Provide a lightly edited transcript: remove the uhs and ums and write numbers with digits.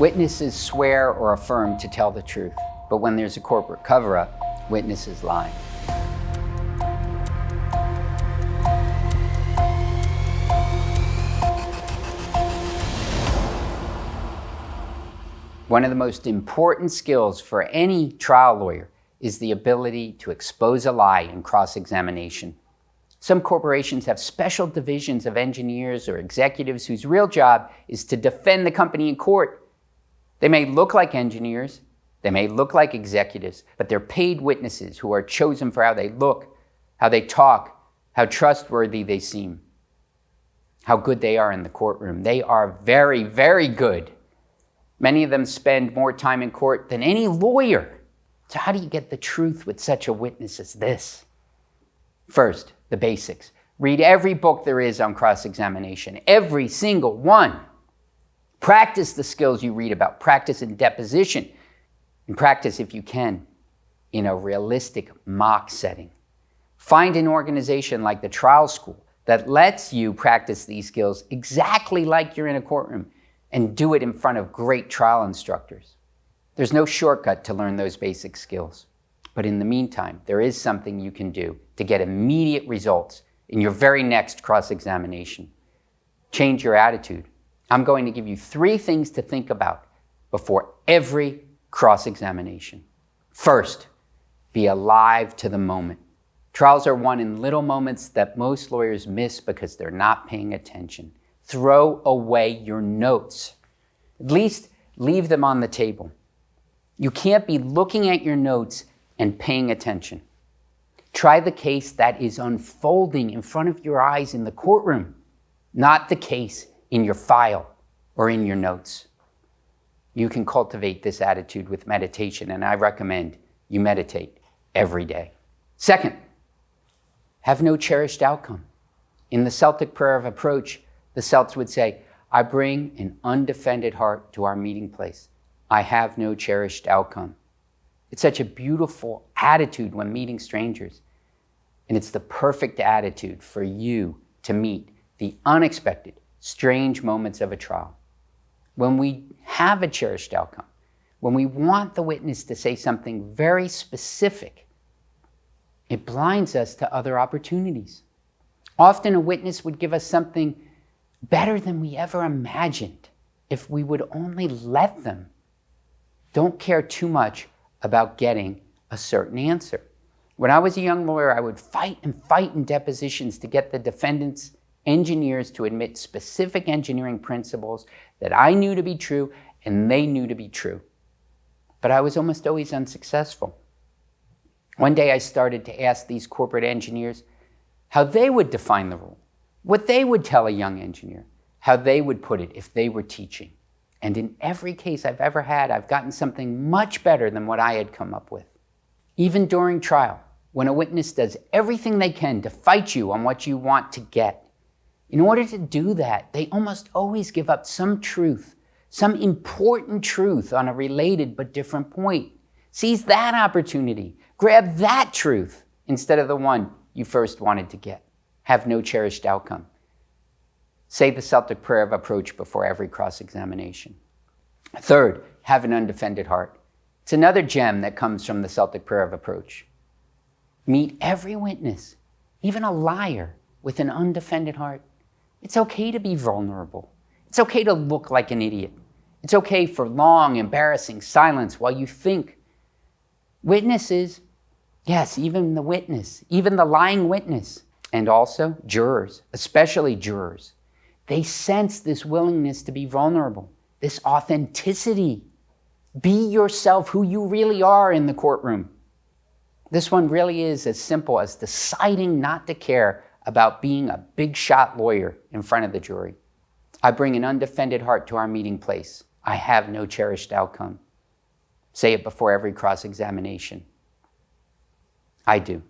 Witnesses swear or affirm to tell the truth, but when there's a corporate cover-up, witnesses lie. One of the most important skills for any trial lawyer is the ability to expose a lie in cross-examination. Some corporations have special divisions of engineers or executives whose real job is to defend the company in court. They may look like engineers, they may look like executives, but they're paid witnesses who are chosen for how they look, how they talk, how trustworthy they seem, how good they are in the courtroom. They are very, very good. Many of them spend more time in court than any lawyer. So how do you get the truth with such a witness as this? First, the basics. Read every book there is on cross-examination, every single one. Practice the skills you read about. Practice in deposition. And practice, if you can, in a realistic mock setting. Find an organization like the trial school that lets you practice these skills exactly like you're in a courtroom, and do it in front of great trial instructors. There's no shortcut to learn those basic skills. But in the meantime, there is something you can do to get immediate results in your very next cross-examination. Change your attitude. I'm going to give you 3 things to think about before every cross-examination. First, be alive to the moment. Trials are won in little moments that most lawyers miss because they're not paying attention. Throw away your notes. At least leave them on the table. You can't be looking at your notes and paying attention. Try the case that is unfolding in front of your eyes in the courtroom, not the case in your file or in your notes. You can cultivate this attitude with meditation, and I recommend you meditate every day. Second, have no cherished outcome. In the Celtic prayer of approach, the Celts would say, I bring an undefended heart to our meeting place. I have no cherished outcome. It's such a beautiful attitude when meeting strangers. And it's the perfect attitude for you to meet the unexpected, strange moments of a trial. When we have a cherished outcome, when we want the witness to say something very specific, it blinds us to other opportunities. Often a witness would give us something better than we ever imagined if we would only let them. Don't care too much about getting a certain answer. When I was a young lawyer, I would fight in depositions to get the defendant's engineers to admit specific engineering principles that I knew to be true and they knew to be true. But I was almost always unsuccessful. One day I started to ask these corporate engineers how they would define the rule, what they would tell a young engineer, how they would put it if they were teaching. And in every case I've ever had, I've gotten something much better than what I had come up with. Even during trial, when a witness does everything they can to fight you on what you want to get, in order to do that, they almost always give up some truth, some important truth on a related but different point. Seize that opportunity. Grab that truth instead of the one you first wanted to get. Have no cherished outcome. Say the Celtic prayer of approach before every cross-examination. Third, have an undefended heart. It's another gem that comes from the Celtic prayer of approach. Meet every witness, even a liar, with an undefended heart. It's okay to be vulnerable. It's okay to look like an idiot. It's okay for long, embarrassing silence while you think. Witnesses, yes, even the witness, even the lying witness, and also jurors, especially jurors. They sense this willingness to be vulnerable, this authenticity. Be yourself, who you really are in the courtroom. This one really is as simple as deciding not to care about being a big shot lawyer in front of the jury. I bring an undefended heart to our meeting place. I have no cherished outcome. Say it before every cross-examination. I do.